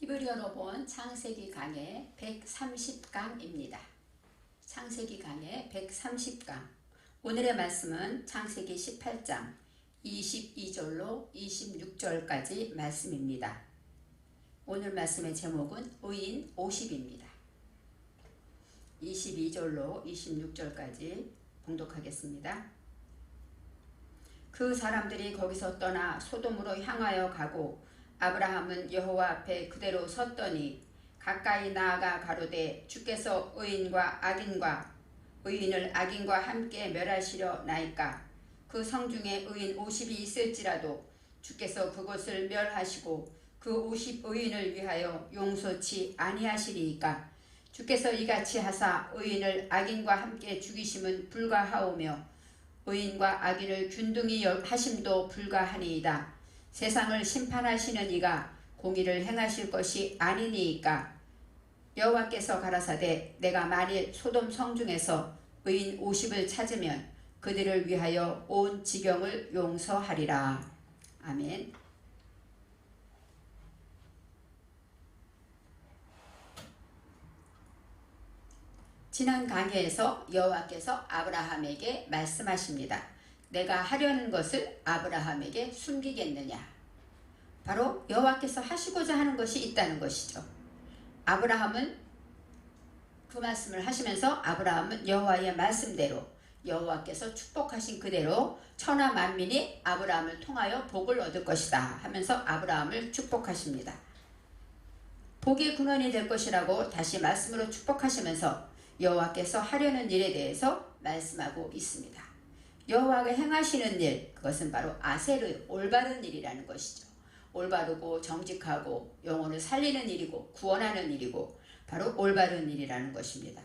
히브리어로 본 창세기 강의 130강입니다. 창세기 강의 130강. 오늘의 말씀은 창세기 18장 22절로 26절까지 말씀입니다. 오늘 말씀의 제목은 의인 50입니다. 22절로 26절까지 봉독하겠습니다. 그 사람들이 거기서 떠나 소돔으로 향하여 가고 아브라함은 여호와 앞에 그대로 섰더니 가까이 나아가 가로되 주께서 의인을 악인과 함께 멸하시려 나이까. 그 성중에 의인 50이 있을지라도 주께서 그곳을 멸하시고 그 50 의인을 위하여 용서치 아니하시리이까. 주께서 이같이 하사 의인을 악인과 함께 죽이심은 불가하오며 의인과 악인을 균등히 하심도 불가하니이다. 세상을 심판하시는 이가 공의를 행하실 것이 아니니이까. 여호와께서 가라사대 내가 만일 소돔 성중에서 의인 50을 찾으면 그들을 위하여 온 지경을 용서하리라. 아멘. 지난 강의에서 여호와께서 아브라함에게 말씀하십니다. 내가 하려는 것을 아브라함에게 숨기겠느냐. 바로 여호와께서 하시고자 하는 것이 있다는 것이죠. 아브라함은 그 말씀을 하시면서 아브라함은 여호와의 말씀대로 여호와께서 축복하신 그대로 천하 만민이 아브라함을 통하여 복을 얻을 것이다 하면서 아브라함을 축복하십니다. 복의 근원이 될 것이라고 다시 말씀으로 축복하시면서 여호와께서 하려는 일에 대해서 말씀하고 있습니다. 여호와가 행하시는 일, 그것은 바로 아세르, 올바른 일이라는 것이죠. 올바르고 정직하고 영혼을 살리는 일이고 구원하는 일이고 바로 올바른 일이라는 것입니다.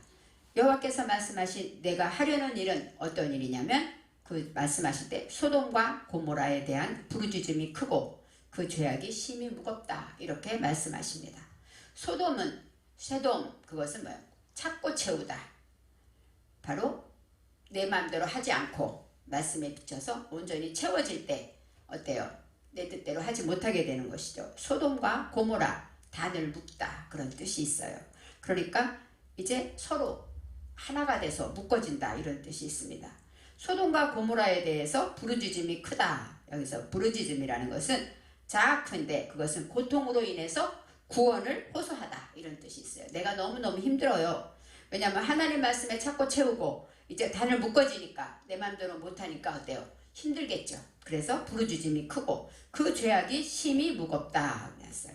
여호와께서 말씀하신 내가 하려는 일은 어떤 일이냐면 그 말씀하실 때 소돔과 고모라에 대한 부르짖음이 크고 그 죄악이 심히 무겁다 이렇게 말씀하십니다. 소돔은 그것은 뭐예요? 찾고 채우다. 바로 내 마음대로 하지 않고 말씀에 비춰서 온전히 채워질 때 어때요? 내 뜻대로 하지 못하게 되는 것이죠. 소돔과 고모라 단을 묶다 그런 뜻이 있어요. 그러니까 이제 서로 하나가 돼서 묶어진다 이런 뜻이 있습니다. 소돔과 고모라에 대해서 부르짖음이 크다. 여기서 부르짖음이라는 것은 자아큰데 그것은 고통으로 인해서 구원을 호소하다 이런 뜻이 있어요. 내가 너무너무 힘들어요. 왜냐하면 하나님 말씀에 찾고 채우고 이제 단을 묶어지니까 내 마음대로 못하니까 어때요? 힘들겠죠. 그래서 부르짖음이 크고 그 죄악이 심히 무겁다 그랬어요.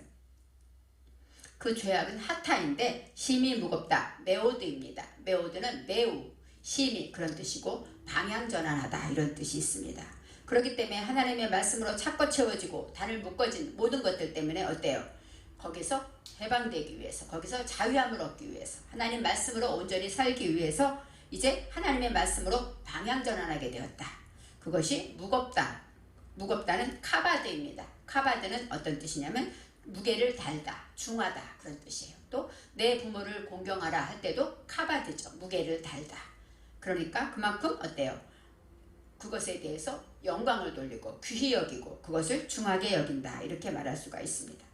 그 죄악은 하타인데 심히 무겁다. 메오드입니다. 메오드는 매우, 심히 그런 뜻이고 방향전환하다 이런 뜻이 있습니다. 그렇기 때문에 하나님의 말씀으로 찾고 채워지고 단을 묶어진 모든 것들 때문에 어때요? 거기서 해방되기 위해서 거기서 자유함을 얻기 위해서 하나님 말씀으로 온전히 살기 위해서 이제 하나님의 말씀으로 방향전환하게 되었다. 그것이 무겁다. 무겁다는 카바드입니다. 카바드는 어떤 뜻이냐면 무게를 달다, 중하다 그런 뜻이에요. 또 내 부모를 공경하라 할 때도 카바드죠. 무게를 달다. 그러니까 그만큼 어때요? 그것에 대해서 영광을 돌리고 귀히 여기고 그것을 중하게 여긴다 이렇게 말할 수가 있습니다.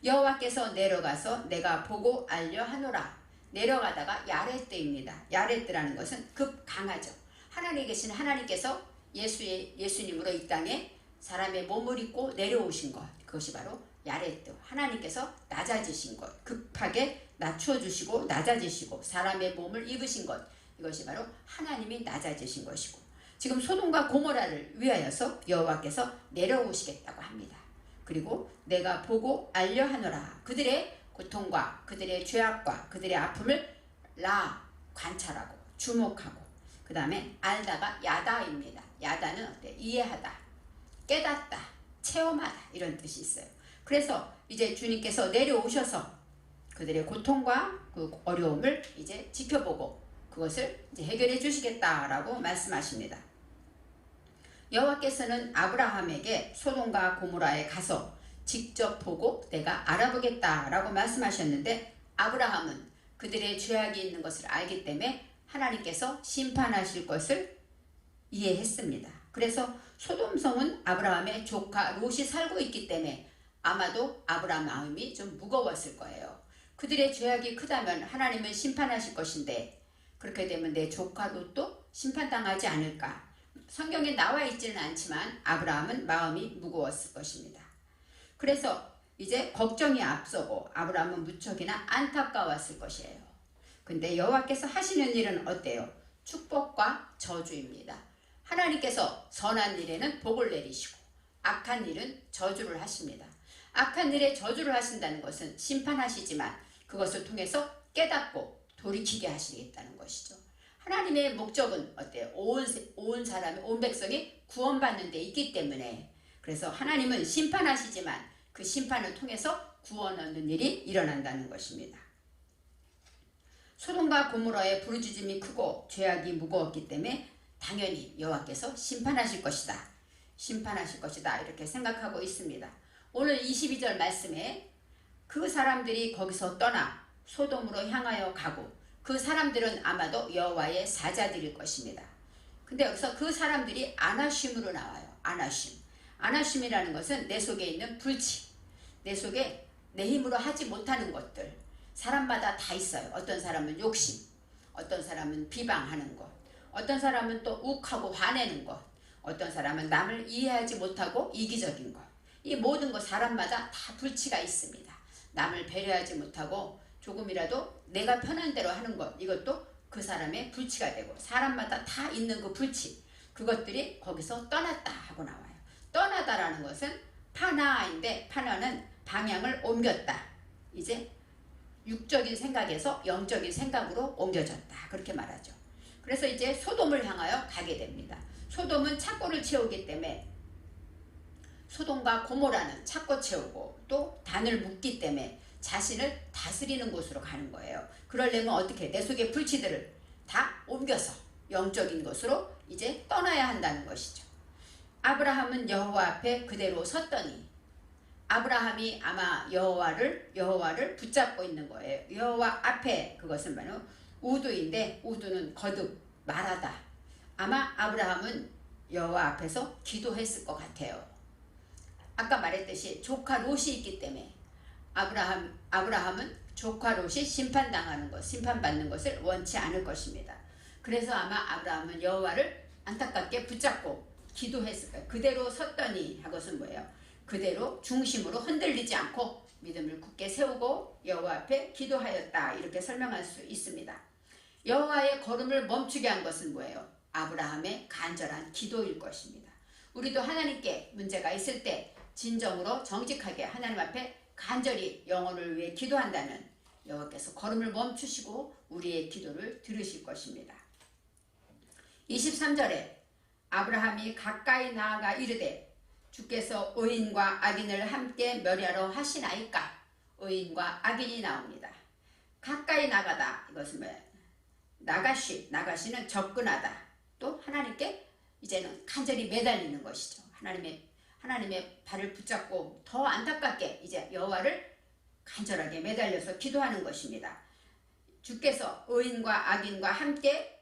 여호와께서 내려가서 내가 보고 알려 하노라. 내려가다가 야레뜨입니다. 야레뜨라는 것은 급강하죠. 하나님에 계신 하나님께서 예수님으로 이 땅에 사람의 몸을 입고 내려오신 것, 그것이 바로 야레뜨. 하나님께서 낮아지신 것, 급하게 낮춰주시고 낮아지시고 사람의 몸을 입으신 것, 이것이 바로 하나님이 낮아지신 것이고 지금 소돔과 고모라를 위하여서 여호와께서 내려오시겠다고 합니다. 그리고 내가 보고 알려 하노라. 그들의 고통과 그들의 죄악과 그들의 아픔을 관찰하고 주목하고 그 다음에 알다가 야다입니다. 야다는 어때? 이해하다, 깨닫다, 체험하다 이런 뜻이 있어요. 그래서 이제 주님께서 내려오셔서 그들의 고통과 그 어려움을 이제 지켜보고 그것을 이제 해결해 주시겠다라고 말씀하십니다. 여호와께서는 아브라함에게 소돔과 고모라에 가서 직접 보고 내가 알아보겠다라고 말씀하셨는데 아브라함은 그들의 죄악이 있는 것을 알기 때문에 하나님께서 심판하실 것을 이해했습니다. 그래서 소돔성은 아브라함의 조카 롯이 살고 있기 때문에 아마도 아브라함 마음이 좀 무거웠을 거예요. 그들의 죄악이 크다면 하나님은 심판하실 것인데 그렇게 되면 내 조카 롯도 심판당하지 않을까. 성경에 나와 있지는 않지만 아브라함은 마음이 무거웠을 것입니다. 그래서 이제 걱정이 앞서고 아브라함은 무척이나 안타까웠을 것이에요. 근데 여호와께서 하시는 일은 어때요? 축복과 저주입니다. 하나님께서 선한 일에는 복을 내리시고 악한 일은 저주를 하십니다. 악한 일에 저주를 하신다는 것은 심판하시지만 그것을 통해서 깨닫고 돌이키게 하시겠다는 것이죠. 하나님의 목적은 어때요? 온 사람이, 온 백성이 구원받는 데 있기 때문에 그래서 하나님은 심판하시지만 그 심판을 통해서 구원 얻는 일이 일어난다는 것입니다. 소돔과 고모라의 부르짖음이 크고 죄악이 무거웠기 때문에 당연히 여호와께서 심판하실 것이다. 심판하실 것이다. 이렇게 생각하고 있습니다. 오늘 22절 말씀에 그 사람들이 거기서 떠나 소돔으로 향하여 가고 그 사람들은 아마도 여호와의 사자들일 것입니다. 근데 여기서 그 사람들이 아나쉼으로 나와요. 아나쉼이라는 것은 내 속에 있는 불치, 내 속에 내 힘으로 하지 못하는 것들, 사람마다 다 있어요. 어떤 사람은 욕심, 어떤 사람은 비방하는 것, 어떤 사람은 또 욱하고 화내는 것, 어떤 사람은 남을 이해하지 못하고 이기적인 것. 이 모든 것 사람마다 다 불치가 있습니다. 남을 배려하지 못하고 조금이라도 내가 편한 대로 하는 것, 이것도 그 사람의 불치가 되고 사람마다 다 있는 그 불치, 그것들이 거기서 떠났다 하고 나와요. 떠나다라는 것은 파나인데 파나는 방향을 옮겼다. 이제 육적인 생각에서 영적인 생각으로 옮겨졌다. 그렇게 말하죠. 그래서 이제 소돔을 향하여 가게 됩니다. 소돔은 착고를 채우기 때문에 소돔과 고모라는 착고 채우고 또 단을 묶기 때문에 자신을 다스리는 곳으로 가는 거예요. 그러려면 어떻게? 내 속의 불치들을 다 옮겨서 영적인 것으로 이제 떠나야 한다는 것이죠. 아브라함은 여호와 앞에 그대로 섰더니 아브라함이 아마 여호와를 붙잡고 있는 거예요. 여호와 앞에, 그것은 바로 우두인데 우두는 거듭 말하다. 아마 아브라함은 여호와 앞에서 기도했을 것 같아요. 아까 말했듯이 조카 롯이 있기 때문에 아브라함은 조카 롯이 심판당하는 것, 심판받는 것을 원치 않을 것입니다. 그래서 아마 아브라함은 여호와를 안타깝게 붙잡고 기도했을 거예요. 그대로 섰더니 하것은 뭐예요? 그대로 중심으로 흔들리지 않고 믿음을 굳게 세우고 여호와 앞에 기도하였다. 이렇게 설명할 수 있습니다. 여호와의 걸음을 멈추게 한 것은 뭐예요? 아브라함의 간절한 기도일 것입니다. 우리도 하나님께 문제가 있을 때 진정으로 정직하게 하나님 앞에 간절히 영혼을 위해 기도한다면 여호와께서 걸음을 멈추시고 우리의 기도를 들으실 것입니다. 23절에 아브라함이 가까이 나아가 이르되 주께서 의인과 악인을 함께 멸하러 하시나이까. 의인과 악인이 나옵니다. 가까이 나가다, 이것은 뭐예요? 나가시는 접근하다. 또 하나님께 이제는 간절히 매달리는 것이죠. 하나님의 발을 붙잡고 더 안타깝게 이제 여호와를 간절하게 매달려서 기도하는 것입니다. 주께서 의인과 악인을 함께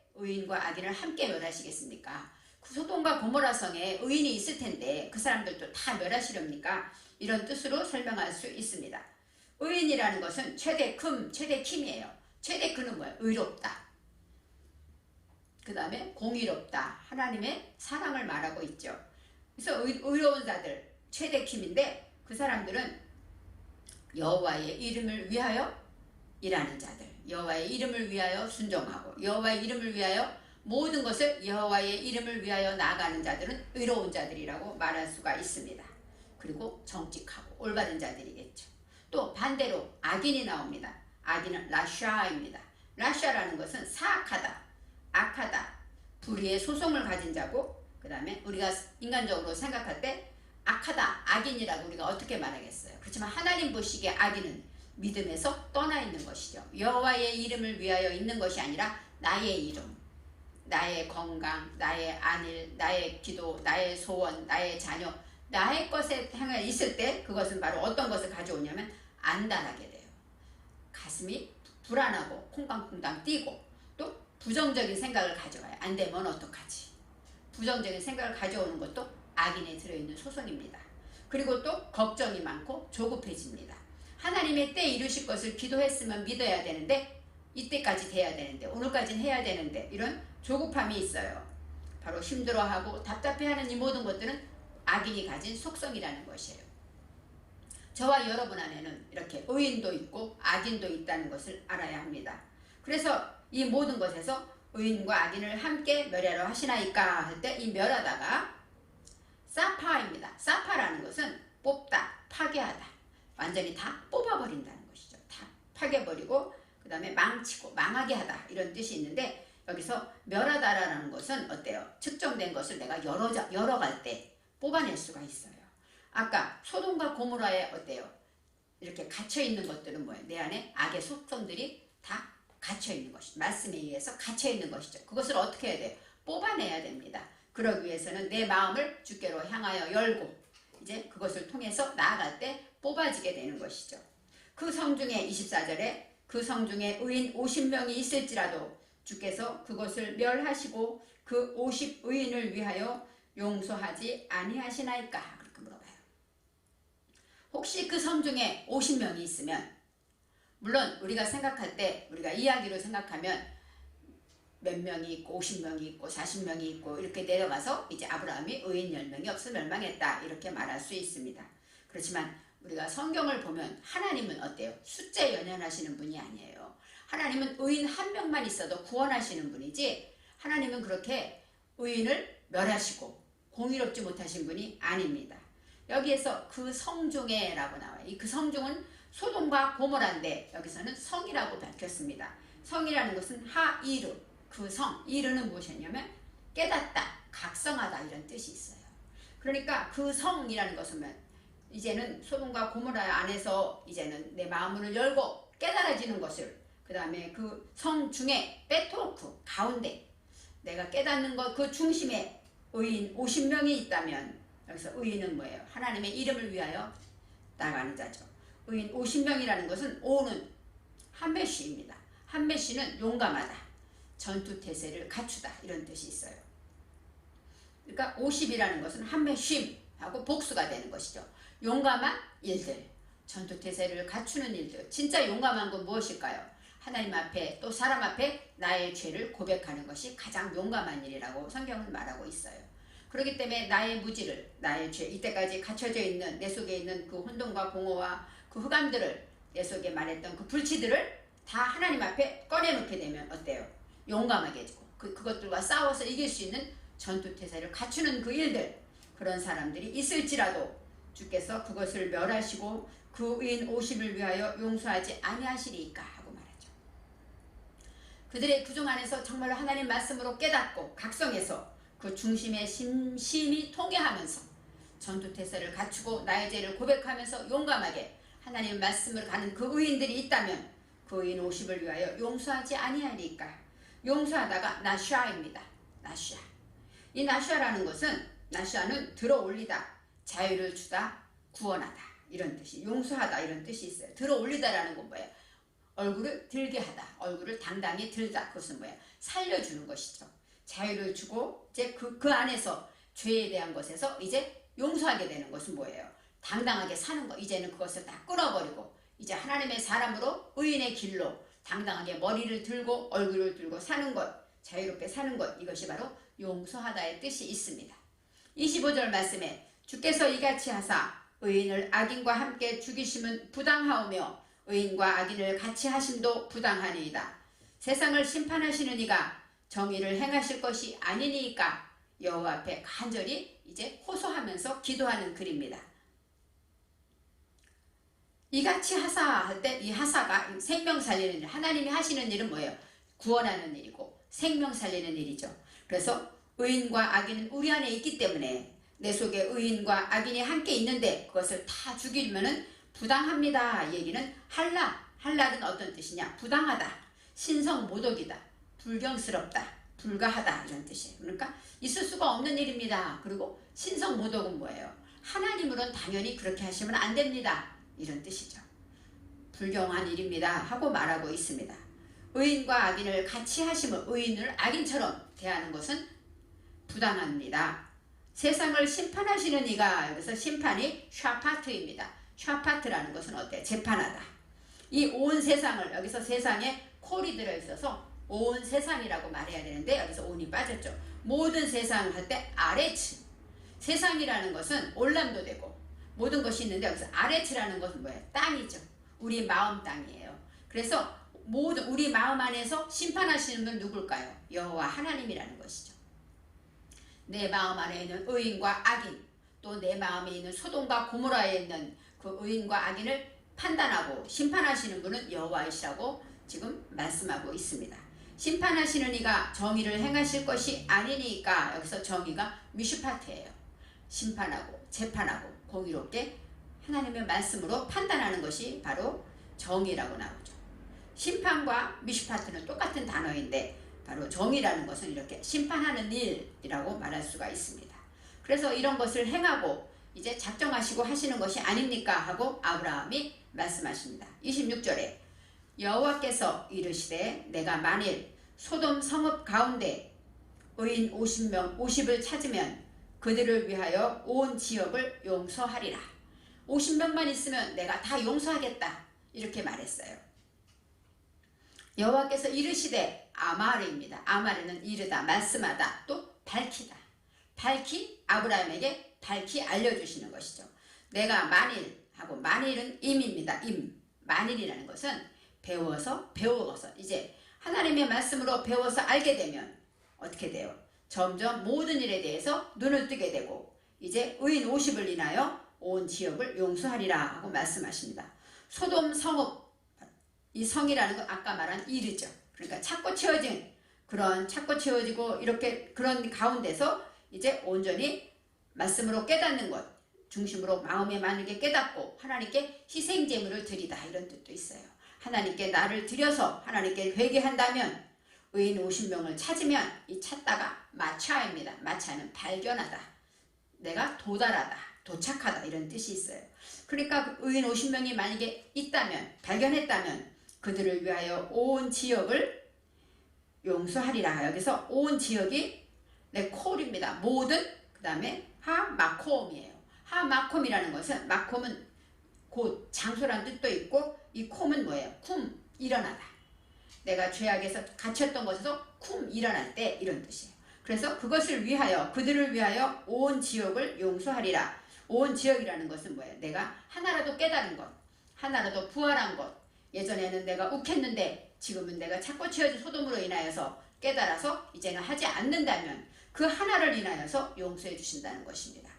멸하시겠습니까? 그 소돔과 고모라 성에 의인이 있을 텐데 그 사람들도 다 멸하시렵니까? 이런 뜻으로 설명할 수 있습니다. 의인이라는 것은 최대 킴이에요. 최대 큰은 뭐예요? 의롭다. 그 다음에 공의롭다. 하나님의 사랑을 말하고 있죠. 그래서 의로운 자들 최대 킴인데 그 사람들은 여호와의 이름을 위하여 일하는 자들, 여호와의 이름을 위하여 순종하고 여호와의 이름을 위하여 모든 것을 여호와의 이름을 위하여 나아가는 자들은 의로운 자들이라고 말할 수가 있습니다. 그리고 정직하고 올바른 자들이겠죠. 또 반대로 악인이 나옵니다. 악인은 라샤입니다. 라샤라는 것은 사악하다, 악하다, 불의의 소송을 가진 자고, 그 다음에 우리가 인간적으로 생각할 때 악하다, 악인이라고 우리가 어떻게 말하겠어요? 그렇지만 하나님 보시기에 악인은 믿음에서 떠나 있는 것이죠. 여호와의 이름을 위하여 있는 것이 아니라 나의 이름, 나의 건강, 나의 안일, 나의 기도, 나의 소원, 나의 자녀, 나의 것에 향해 있을 때 그것은 바로 어떤 것을 가져오냐면 안달하게 돼요. 가슴이 불안하고 콩당콩당 뛰고 또 부정적인 생각을 가져와요. 안 되면 어떡하지? 부정적인 생각을 가져오는 것도 악인에 들어있는 소송입니다. 그리고 또 걱정이 많고 조급해집니다. 하나님의 때 이루실 것을 기도했으면 믿어야 되는데 이때까지 돼야 되는데 오늘까지는 해야 되는데 이런 조급함이 있어요. 바로 힘들어하고 답답해하는 이 모든 것들은 악인이 가진 속성이라는 것이에요. 저와 여러분 안에는 이렇게 의인도 있고 악인도 있다는 것을 알아야 합니다. 그래서 이 모든 것에서 의인과 악인을 함께 멸하려 하시나이까 할 때 이 멸하다가 사파입니다. 사파라는 것은 뽑다, 파괴하다. 완전히 다 뽑아버린다는 것이죠. 다 파괴버리고 그 다음에 망치고 망하게 하다 이런 뜻이 있는데 여기서 멸하다라는 것은 어때요? 측정된 것을 내가 열어갈 때 뽑아낼 수가 있어요. 아까 소돔과 고모라에 어때요? 이렇게 갇혀있는 것들은 뭐예요? 내 안에 악의 속성들이 다 갇혀있는 것이죠. 말씀에 의해서 갇혀있는 것이죠. 그것을 어떻게 해야 돼요? 뽑아내야 됩니다. 그러기 위해서는 내 마음을 주께로 향하여 열고 이제 그것을 통해서 나아갈 때 뽑아지게 되는 것이죠. 그 성중에 24절에 그 성중에 의인 50명이 있을지라도 주께서 그것을 멸하시고 그 50의인을 위하여 용서하지 아니하시나이까? 그렇게 물어봐요. 혹시 그 성중에 50명이 있으면 물론 우리가 생각할 때 우리가 이야기로 생각하면 몇 명이 있고 50명이 있고 40명이 있고 이렇게 내려가서 이제 아브라함이 의인 10명이 없어 멸망했다 이렇게 말할 수 있습니다. 그렇지만 우리가 성경을 보면 하나님은 어때요? 숫자 연연하시는 분이 아니에요. 하나님은 의인 한 명만 있어도 구원하시는 분이지 하나님은 그렇게 의인을 멸하시고 공의롭지 못하신 분이 아닙니다. 여기에서 그 성중에 라고 나와요. 이 그 성중은 소돔과 고모라인데 여기서는 성이라고 밝혔습니다. 성이라는 것은 하이르, 그 성, 이르는 무엇이냐면 깨닫다, 각성하다 이런 뜻이 있어요. 그러니까 그 성이라는 것은 이제는 소돔과 고모라 안에서 이제는 내 마음을 열고 깨달아지는 것을 그 다음에 그 성 중에 베토크 가운데 내가 깨닫는 것 그 중심에 의인 50명이 있다면 여기서 의인은 뭐예요? 하나님의 이름을 위하여 나가는 자죠. 의인 50명이라는 것은 오는 한메시입니다. 한메시는 용감하다, 전투태세를 갖추다 이런 뜻이 있어요. 그러니까 50이라는 것은 한메쉼하고 복수가 되는 것이죠. 용감한 일들, 전투태세를 갖추는 일들. 진짜 용감한 건 무엇일까요? 하나님 앞에 또 사람 앞에 나의 죄를 고백하는 것이 가장 용감한 일이라고 성경은 말하고 있어요. 그렇기 때문에 나의 무지를, 나의 죄, 이때까지 갇혀져 있는 내 속에 있는 그 혼돈과 공허와 그 흑암들을, 내 속에 말했던 그 불치들을 다 하나님 앞에 꺼내놓게 되면 어때요? 용감하게 해주고 그것들과 싸워서 이길 수 있는 전투태세를 갖추는 그 일들, 그런 사람들이 있을지라도 주께서 그것을 멸하시고 그 의인 50을 위하여 용서하지 아니하시리이까 하고 말하죠. 그들의 구중 안에서 정말 하나님 말씀으로 깨닫고 각성해서 그 중심에 심심히 통회하면서 전투태세를 갖추고 나의 죄를 고백하면서 용감하게 하나님 말씀을 가는 그 의인들이 있다면 그 의인 50을 위하여 용서하지 아니하리까. 용서하다가 나샤입니다. 나샤. 이 나샤라는 것은 나샤는 들어올리다, 자유를 주다, 구원하다 이런 뜻이, 용서하다 이런 뜻이 있어요. 들어올리다라는 건 뭐예요? 얼굴을 들게 하다, 얼굴을 당당히 들다. 그것은 뭐예요? 살려주는 것이죠. 자유를 주고 이제 그 안에서 죄에 대한 것에서 이제 용서하게 되는 것은 뭐예요? 당당하게 사는 것. 이제는 그것을 다 끊어버리고 이제 하나님의 사람으로 의인의 길로 당당하게 머리를 들고 얼굴을 들고 사는 것, 자유롭게 사는 것, 이것이 바로 용서하다의 뜻이 있습니다. 25절 말씀에 주께서 이같이 하사 의인을 악인과 함께 죽이심은 부당하오며 의인과 악인을 같이 하심도 부당하니이다. 세상을 심판하시는 이가 정의를 행하실 것이 아니니까 여호와 앞에 간절히 이제 호소하면서 기도하는 글입니다. 이같이 하사 할 때 이 하사가 생명 살리는 일, 하나님이 하시는 일은 뭐예요? 구원하는 일이고 생명 살리는 일이죠. 그래서 의인과 악인은 우리 안에 있기 때문에 내 속에 의인과 악인이 함께 있는데 그것을 다 죽이면은 부당합니다. 이 얘기는 할랄은 어떤 뜻이냐? 부당하다, 신성모독이다, 불경스럽다, 불가하다 이런 뜻이에요. 그러니까 있을 수가 없는 일입니다. 그리고 신성모독은 뭐예요? 하나님으로는 당연히 그렇게 하시면 안 됩니다. 이런 뜻이죠. 불경한 일입니다 하고 말하고 있습니다. 의인과 악인을 같이 하심을, 의인을 악인처럼 대하는 것은 부당합니다. 세상을 심판하시는 이가, 여기서 심판이 샤파트입니다. 샤파트라는 것은 어때요? 재판하다. 이 온 세상을, 여기서 세상에 콜이 들어있어서 온 세상이라고 말해야 되는데 여기서 온이 빠졌죠. 모든 세상을 할 때 아레츠. 세상이라는 것은 올람도 되고 모든 것이 있는데 여기서 아레츠라는 것은 뭐예요? 땅이죠. 우리 마음 땅이에요. 그래서 모든 우리 마음 안에서 심판하시는 분 누굴까요? 여호와 하나님이라는 것이죠. 내 마음 안에 있는 의인과 악인, 또 내 마음에 있는 소돔과 고모라에 있는 그 의인과 악인을 판단하고 심판하시는 분은 여호와이시라고 지금 말씀하고 있습니다. 심판하시는 이가 정의를 행하실 것이 아니니까, 여기서 정의가 미슈파트예요. 심판하고 재판하고 공의롭게 하나님의 말씀으로 판단하는 것이 바로 정의라고 나오죠. 심판과 미슈파트는 똑같은 단어인데 바로 정의라는 것은 이렇게 심판하는 일이라고 말할 수가 있습니다. 그래서 이런 것을 행하고 이제 작정하시고 하시는 것이 아닙니까? 하고 아브라함이 말씀하십니다. 26절에 여호와께서 이르시되 내가 만일 소돔 성읍 가운데 의인 50을 찾으면 그들을 위하여 온 지역을 용서하리라. 50명만 있으면 내가 다 용서하겠다. 이렇게 말했어요. 여호와께서 이르시되 아마르입니다. 아마르는 이르다, 말씀하다, 또 밝히다. 밝히 아브라함에게 밝히 알려주시는 것이죠. 내가 만일 하고, 만일은 임입니다. 임. 만일이라는 것은 배워서 이제 하나님의 말씀으로 배워서 알게 되면 어떻게 돼요? 점점 모든 일에 대해서 눈을 뜨게 되고 이제 의인 50을 인하여 온 지역을 용서하리라 하고 말씀하십니다. 소돔 성읍, 이 성이라는 건 아까 말한 이르죠. 그러니까 찾고 채워지고 이렇게 그런 가운데서 이제 온전히 말씀으로 깨닫는 것 중심으로 마음에 만들게 깨닫고 하나님께 희생제물을 드리다, 이런 뜻도 있어요. 하나님께 나를 드려서 하나님께 회개한다면 의인 50명을 찾으면, 이 찾다가 마차입니다. 마차는 발견하다, 내가 도달하다, 도착하다, 이런 뜻이 있어요. 그러니까 의인 50명이 만약에 있다면, 발견했다면 그들을 위하여 온 지역을 용서하리라. 여기서 온 지역이 콜입니다. 모든, 그 다음에 하마콤이에요. 하마콤이라는 것은, 마콤은 곧 장소란 뜻도 있고, 이 콤은 뭐예요? 쿰, 일어나다. 내가 죄악에서 갇혔던 것에서 쿰, 일어날 때, 이런 뜻이에요. 그래서 그것을 위하여, 그들을 위하여 온 지역을 용서하리라. 온 지역이라는 것은 뭐예요? 내가 하나라도 깨달은 것, 하나라도 부활한 것, 예전에는 내가 욱했는데 지금은 내가 찾고 채워진 소돔으로 인하여서 깨달아서 이제는 하지 않는다면 그 하나를 인하여서 용서해 주신다는 것입니다.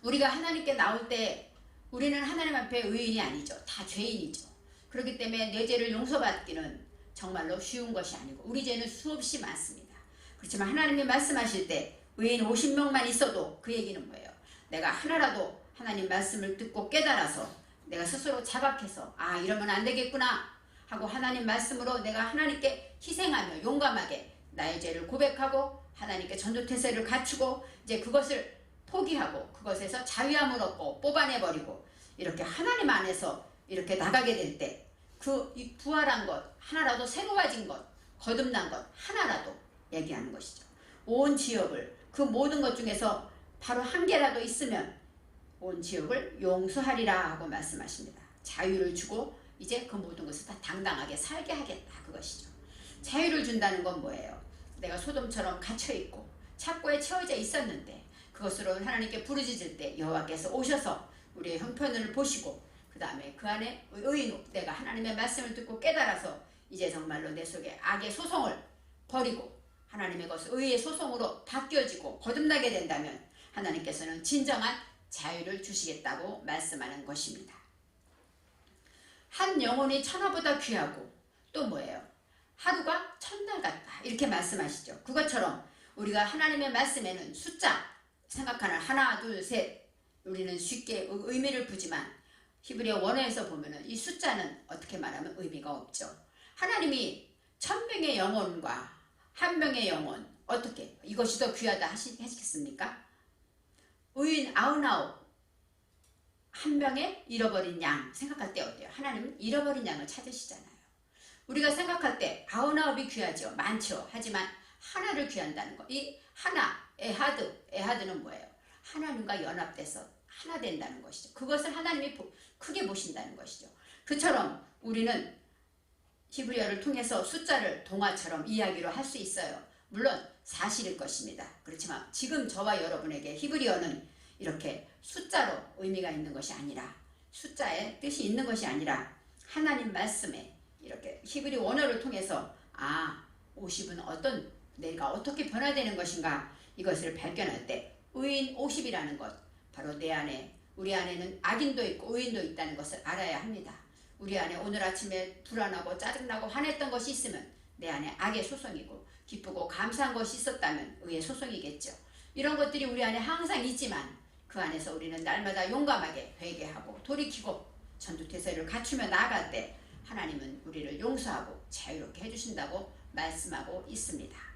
우리가 하나님께 나올 때 우리는 하나님 앞에 의인이 아니죠. 다 죄인이죠. 그렇기 때문에 내 죄를 용서받기는 정말로 쉬운 것이 아니고 우리 죄는 수없이 많습니다. 그렇지만 하나님이 말씀하실 때 의인 50명만 있어도 그 얘기는 뭐예요? 내가 하나라도 하나님 말씀을 듣고 깨달아서 내가 스스로 자각해서 이러면 안 되겠구나 하고 하나님 말씀으로 내가 하나님께 희생하며 용감하게 나의 죄를 고백하고 하나님께 전도태세를 갖추고 이제 그것을 포기하고 그것에서 자유함을 얻고 뽑아내버리고 이렇게 하나님 안에서 이렇게 나가게 될 때 그 부활한 것, 하나라도 새로워진 것, 거듭난 것 하나라도 얘기하는 것이죠. 온 지역을, 그 모든 것 중에서 바로 한 개라도 있으면 온 지역을 용서하리라 하고 말씀하십니다. 자유를 주고 이제 그 모든 것을 다 당당하게 살게 하겠다, 그것이죠. 자유를 준다는 건 뭐예요? 내가 소돔처럼 갇혀있고 착고에 채워져 있었는데 그것으로 하나님께 부르짖을 때 여호와께서 오셔서 우리의 형편을 보시고 그 다음에 그 안에 의인, 내가 하나님의 말씀을 듣고 깨달아서 이제 정말로 내 속에 악의 소송을 버리고 하나님의 것을 의의 소송으로 바뀌어지고 거듭나게 된다면 하나님께서는 진정한 자유를 주시겠다고 말씀하는 것입니다. 한 영혼이 천하보다 귀하고 또 뭐예요? 하루가 천날 같다, 이렇게 말씀하시죠. 그것처럼 우리가 하나님의 말씀에는 숫자 생각하는 하나, 둘, 셋 우리는 쉽게 의미를 두지만 히브리어 원어에서 보면은 이 숫자는 어떻게 말하면 의미가 없죠. 하나님이 1000명의 영혼과 1명의 영혼 어떻게 이것이 더 귀하다 하시겠습니까? 의인 99 한 명의 잃어버린 양 생각할 때 어때요? 하나님은 잃어버린 양을 찾으시잖아요. 우리가 생각할 때 99이 귀하죠. 많죠. 하지만 하나를 귀한다는 거. 이 하나 에하드는 뭐예요? 하나님과 연합돼서 하나 된다는 것이죠. 그것을 하나님이 크게 보신다는 것이죠. 그처럼 우리는 히브리어를 통해서 숫자를 동화처럼 이야기로 할 수 있어요. 물론 사실일 것입니다. 그렇지만 지금 저와 여러분에게 히브리어는 이렇게 숫자로 의미가 있는 것이 아니라, 숫자에 뜻이 있는 것이 아니라 하나님 말씀에 이렇게 히브리 원어를 통해서 50은 내가 어떻게 변화되는 것인가, 이것을 발견할 때 의인 50이라는 것, 바로 내 안에, 우리 안에는 악인도 있고 의인도 있다는 것을 알아야 합니다. 우리 안에 오늘 아침에 불안하고 짜증나고 화냈던 것이 있으면 내 안에 악의 소송이고, 기쁘고 감사한 것이 있었다면 의의 소송이겠죠. 이런 것들이 우리 안에 항상 있지만 그 안에서 우리는 날마다 용감하게 회개하고 돌이키고 전투태세를 갖추며 나아갈 때 하나님은 우리를 용서하고 자유롭게 해주신다고 말씀하고 있습니다.